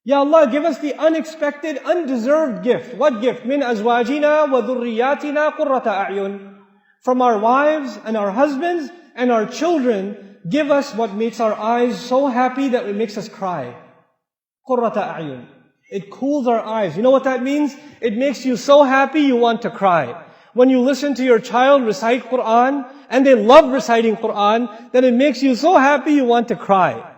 Ya Allah, give us the unexpected, undeserved gift. What gift? Min azwajina wa dhurriyatina qurrata a'yun. From our wives and our husbands and our children, give us what makes our eyes so happy that it makes us cry. Qurrata a'yun. It cools our eyes. You know what that means? It makes you so happy you want to cry. When you listen to your child recite Qur'an, and they love reciting Qur'an, then it makes you so happy you want to cry.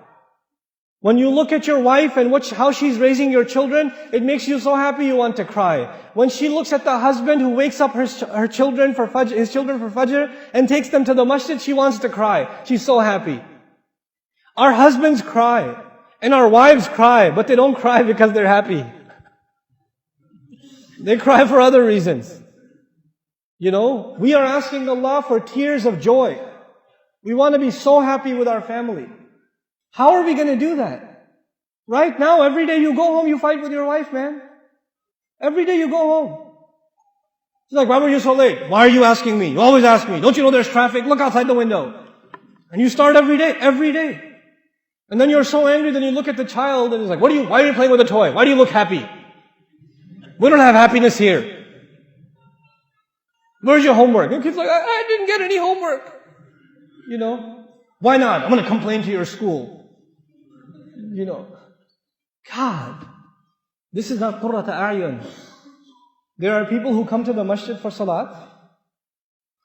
When you look at your wife and how she's raising your children, it makes you so happy you want to cry. When she looks at the husband who wakes up his children for Fajr and takes them to the masjid, she wants to cry. She's so happy. Our husbands cry. And our wives cry, but they don't cry because they're happy. They cry for other reasons. You know, we are asking Allah for tears of joy. We want to be so happy with our family. How are we going to do that? Right now, every day you go home, you fight with your wife, man. Every day you go home. She's like, why were you so late? Why are you asking me? You always ask me. Don't you know there's traffic? Look outside the window. And you start every day. And then you're so angry, then you look at the child and he's like, why are you playing with a toy? Why do you look happy? We don't have happiness here. Where's your homework? And the kid's like, I didn't get any homework. You know, why not? I'm going to complain to your school. You know, God, this is not qurrata a'yun. There are people who come to the masjid for salat,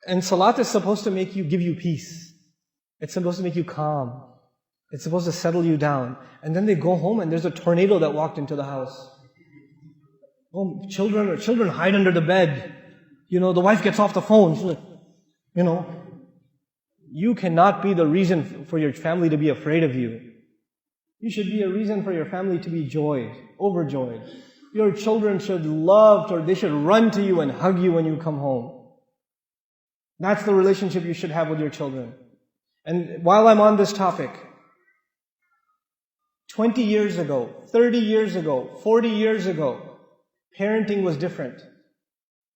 and salat is supposed to give you peace. It's supposed to make you calm. It's supposed to settle you down. And then they go home and there's a tornado that walked into the house. Oh, children hide under the bed. You know, the wife gets off the phone. She's like, you know, you cannot be the reason for your family to be afraid of you. You should be a reason for your family to be overjoyed. Your children should they should run to you and hug you when you come home. That's the relationship you should have with your children. And while I'm on this topic, 20 years ago, 30 years ago, 40 years ago, parenting was different.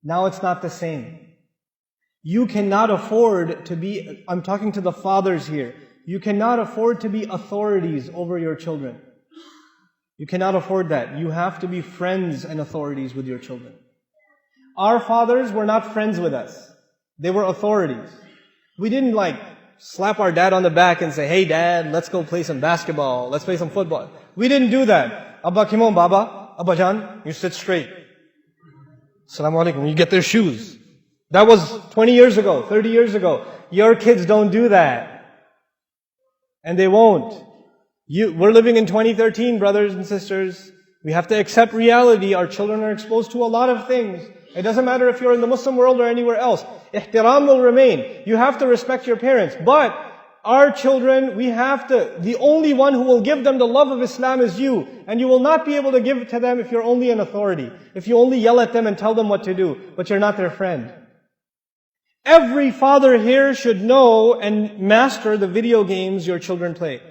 Now it's not the same. You cannot afford to be, I'm talking to the fathers here, you cannot afford to be authorities over your children. You cannot afford that. You have to be friends and authorities with your children. Our fathers were not friends with us. They were authorities. We didn't slap our dad on the back and say, hey dad, let's go play some basketball, let's play some football. We didn't do that. Abba Kimon Baba, Abba Jan, you sit straight. Assalamu alaikum. You get their shoes. That was 20 years ago, 30 years ago. Your kids don't do that. And they won't. We're living in 2013, brothers and sisters. We have to accept reality. Our children are exposed to a lot of things. It doesn't matter if you're in the Muslim world or anywhere else. Ihtiram will remain. You have to respect your parents. But our children, the only one who will give them the love of Islam is you. And you will not be able to give it to them if you're only an authority. If you only yell at them and tell them what to do, but you're not their friend. Every father here should know and master the video games your children play.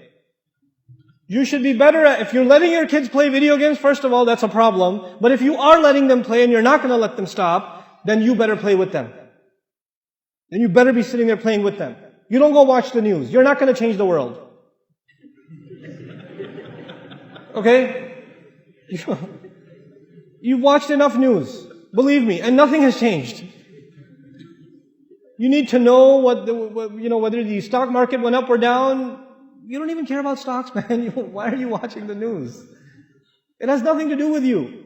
You should be better if you're letting your kids play video games, first of all, that's a problem. But if you are letting them play and you're not going to let them stop, then you better play with them. Then you better be sitting there playing with them. You don't go watch the news. You're not going to change the world. Okay? You've watched enough news. Believe me, and nothing has changed. You need to know whether the stock market went up or down. You don't even care about stocks, man. Why are you watching the news? It has nothing to do with you.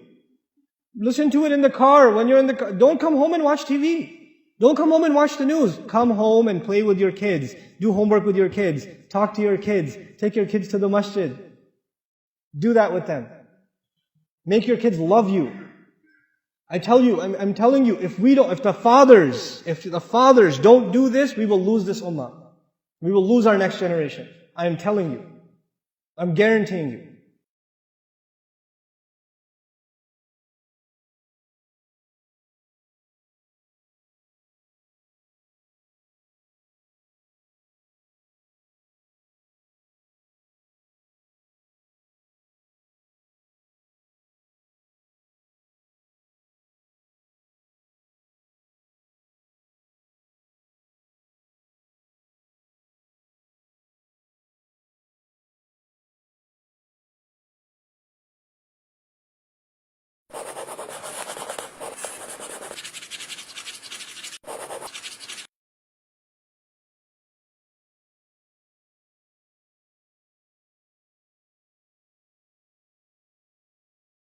Listen to it in the car. When you're in the car, don't come home and watch TV. Don't come home and watch the news. Come home and play with your kids. Do homework with your kids. Talk to your kids. Take your kids to the masjid. Do that with them. Make your kids love you. I tell you, I'm telling you, if the fathers don't do this, we will lose this ummah. We will lose our next generation. I am telling you. I'm guaranteeing you.